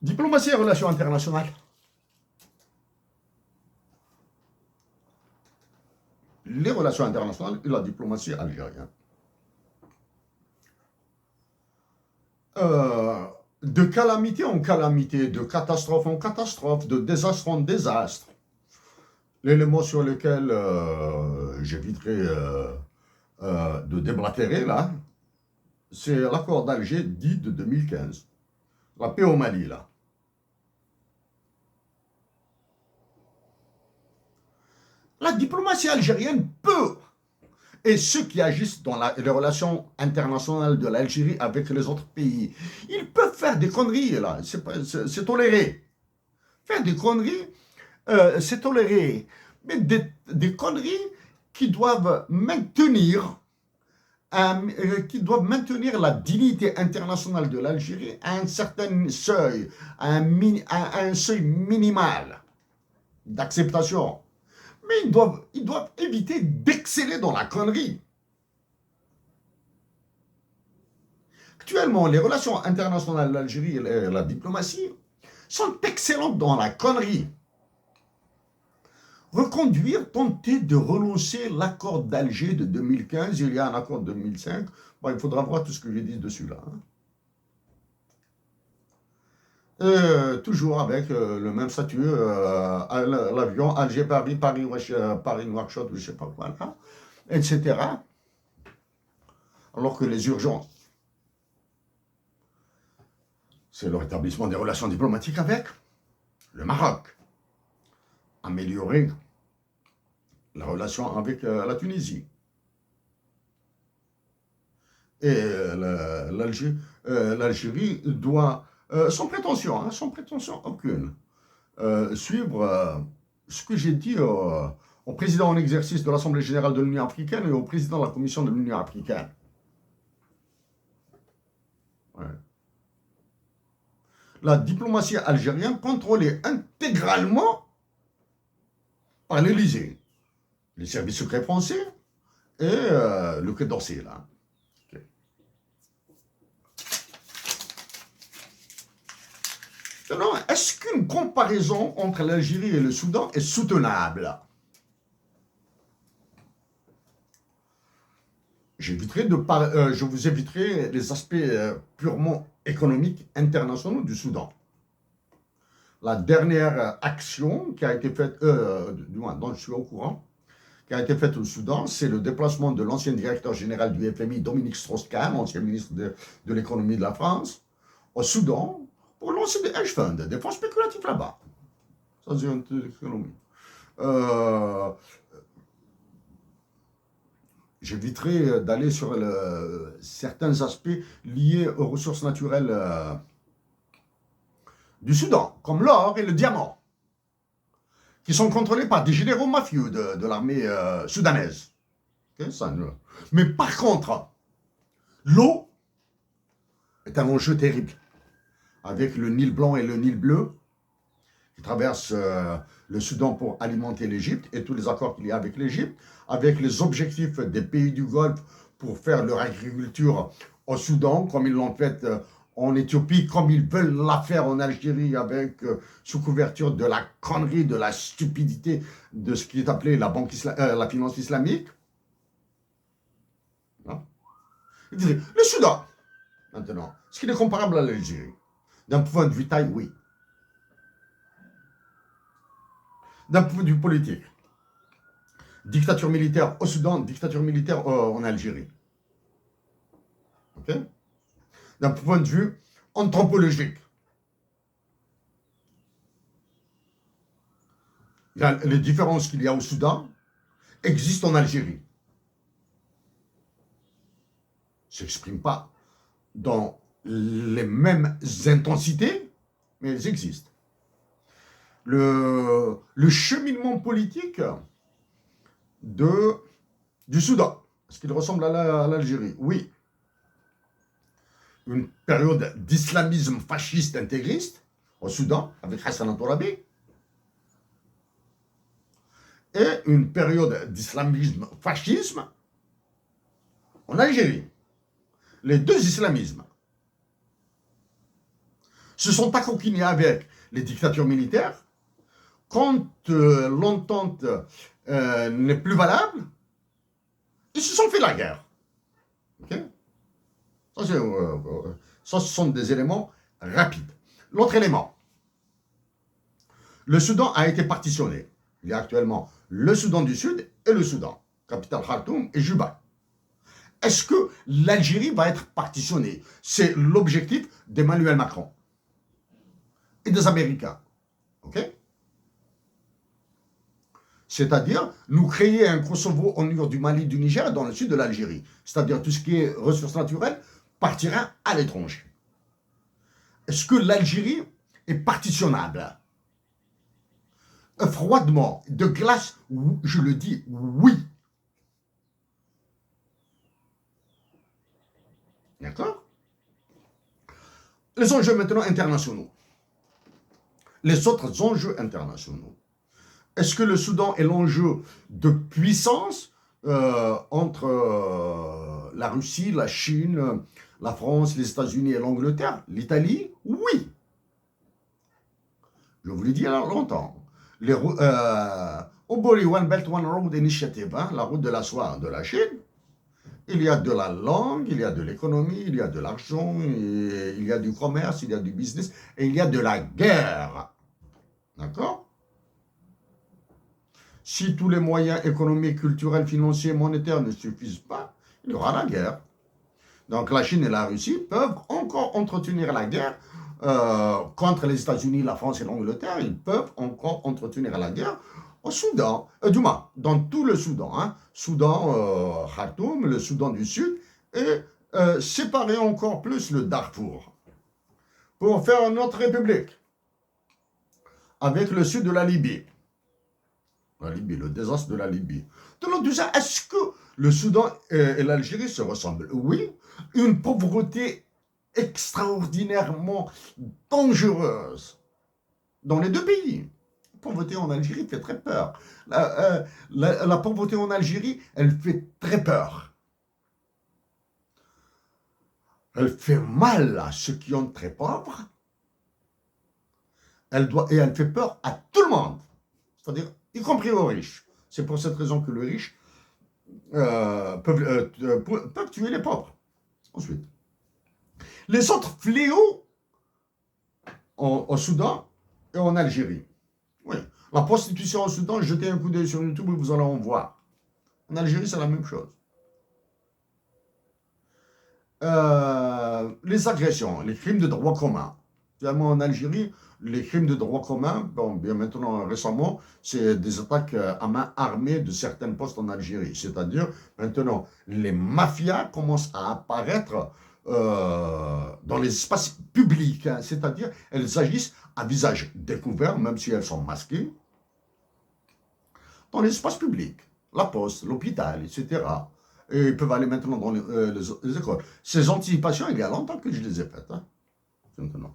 Diplomatie et relations internationales. Les relations internationales et la diplomatie algérienne. De calamité en calamité, de catastrophe en catastrophe, de désastre en désastre. L'élément sur lequel j'éviterai de déblatérer, là, c'est l'accord d'Alger dit de 2015. La paix au Mali, là. La diplomatie algérienne peut, et ceux qui agissent dans les relations internationales de l'Algérie avec les autres pays, ils peuvent faire des conneries, là, c'est toléré. Faire des conneries, c'est toléré. Mais des conneries qui doivent maintenir la dignité internationale de l'Algérie à un certain seuil, à un seuil minimal d'acceptation. Mais ils doivent éviter d'exceller dans la connerie. Actuellement, les relations internationales de l'Algérie et la diplomatie sont excellentes dans la connerie. Reconduire, tenter de relancer l'accord d'Alger de 2015, il y a un accord de 2005, bon, il faudra voir tout ce que j'ai dit dessus là. Toujours avec le même statut, l'avion Alger-Paris, Paris-Nouakchott, je ne sais pas quoi, là, etc. Alors que les urgences, c'est le rétablissement des relations diplomatiques avec le Maroc, améliorer la relation avec la Tunisie. Et l'Algérie doit, sans prétention aucune, suivre ce que j'ai dit au président en exercice de l'Assemblée générale de l'Union africaine et au président de la Commission de l'Union africaine. Ouais. La diplomatie algérienne contrôlée intégralement par l'Élysée, les services secrets français et le Quai d'Orsay, là. Okay. Alors, est-ce qu'une comparaison entre l'Algérie et le Soudan est soutenable? Je vous éviterai les aspects purement économiques internationaux du Soudan. La dernière action qui a été faite, du moins dont je suis au courant, qui a été faite au Soudan, c'est le déplacement de l'ancien directeur général du FMI, Dominique Strauss-Kahn, ancien ministre de l'économie de la France, au Soudan, pour lancer des hedge funds, des fonds spéculatifs là-bas. Ça, c'est une économie. J'éviterai d'aller sur certains aspects liés aux ressources naturelles du Soudan, comme l'or et le diamant, qui sont contrôlés par des généraux mafieux de l'armée soudanaise. Okay, ça, mais par contre, l'eau est un enjeu terrible, avec le Nil blanc et le Nil bleu, qui traversent le Soudan pour alimenter l'Égypte, et tous les accords qu'il y a avec l'Égypte, avec les objectifs des pays du Golfe pour faire leur agriculture au Soudan, comme ils l'ont fait en Éthiopie, comme ils veulent la faire en Algérie, avec sous couverture de la connerie, de la stupidité de ce qui est appelé la finance islamique. Non. Le Soudan, maintenant, ce qui est comparable à l'Algérie, d'un point de vue taille, oui. D'un point de vue politique, dictature militaire au Soudan, dictature militaire en Algérie. Ok? D'un point de vue anthropologique, les différences qu'il y a au Soudan existent en Algérie. Ne s'expriment pas dans les mêmes intensités, mais elles existent. Le cheminement politique du Soudan, est-ce qu'il ressemble à l'Algérie? Oui. Une période d'islamisme fasciste intégriste au Soudan, avec Hassan al-Tourabi, et une période d'islamisme fascisme en Algérie. Les deux islamismes se sont accoquinés avec les dictatures militaires. Quand l'entente n'est plus valable, ils se sont fait la guerre. Okay? Ça, ce sont des éléments rapides. L'autre élément, le Soudan a été partitionné. Il y a actuellement le Soudan du Sud et le Soudan, capitale Khartoum et Juba. Est-ce que l'Algérie va être partitionnée? C'est l'objectif d'Emmanuel Macron et des Américains. Ok? C'est-à-dire, nous créer un Kosovo au niveau du Mali, du Niger et dans le sud de l'Algérie. C'est-à-dire, tout ce qui est ressources naturelles partira à l'étranger. Est-ce que l'Algérie est partitionnable? Froidement, de glace, je le dis, oui. D'accord? Les enjeux maintenant internationaux. Les autres enjeux internationaux. Est-ce que le Soudan est l'enjeu de puissance entre la Russie, la Chine, la France, les États-Unis et l'Angleterre, l'Italie? Oui. Je vous l'ai dit il y a longtemps. Obori One Belt One Road Initiative, hein, la route de la soie de la Chine, il y a de la langue, il y a de l'économie, il y a de l'argent, il y a du commerce, il y a du business, et il y a de la guerre. D'accord? Si tous les moyens économiques, culturels, financiers, monétaires ne suffisent pas, il y aura la guerre. Donc la Chine et la Russie peuvent encore entretenir la guerre contre les États-Unis, la France et l'Angleterre. Ils peuvent encore entretenir la guerre au Soudan, du moins, dans tout le Soudan. Hein. Soudan, Khartoum, le Soudan du Sud, et séparer encore plus le Darfour pour faire une autre république avec le sud de la Libye. La Libye, le désastre de la Libye. Donc, tout ça, est-ce que le Soudan et l'Algérie se ressemblent? Oui, une pauvreté extraordinairement dangereuse dans les deux pays. La pauvreté en Algérie fait très peur. La pauvreté en Algérie, elle fait très peur. Elle fait mal à ceux qui sont très pauvres. Et elle fait peur à tout le monde. C'est-à-dire, y compris aux riches. C'est pour cette raison que les riches peuvent tuer les pauvres. Ensuite, les autres fléaux au Soudan et en Algérie. Oui, la prostitution au Soudan, jetez un coup d'œil sur YouTube et vous allez en voir. En Algérie, c'est la même chose. Les agressions, les crimes de droit commun. Finalement, en Algérie, les crimes de droit commun, bon, bien maintenant, récemment, c'est des attaques à main armée de certains postes en Algérie. C'est-à-dire, maintenant, les mafias commencent à apparaître dans les espaces publics. Hein. C'est-à-dire, elles agissent à visage découvert, même si elles sont masquées, dans les espaces publics. La poste, l'hôpital, etc. Et ils peuvent aller maintenant dans les écoles. Ces anticipations, il y a longtemps que je les ai faites. Hein, maintenant.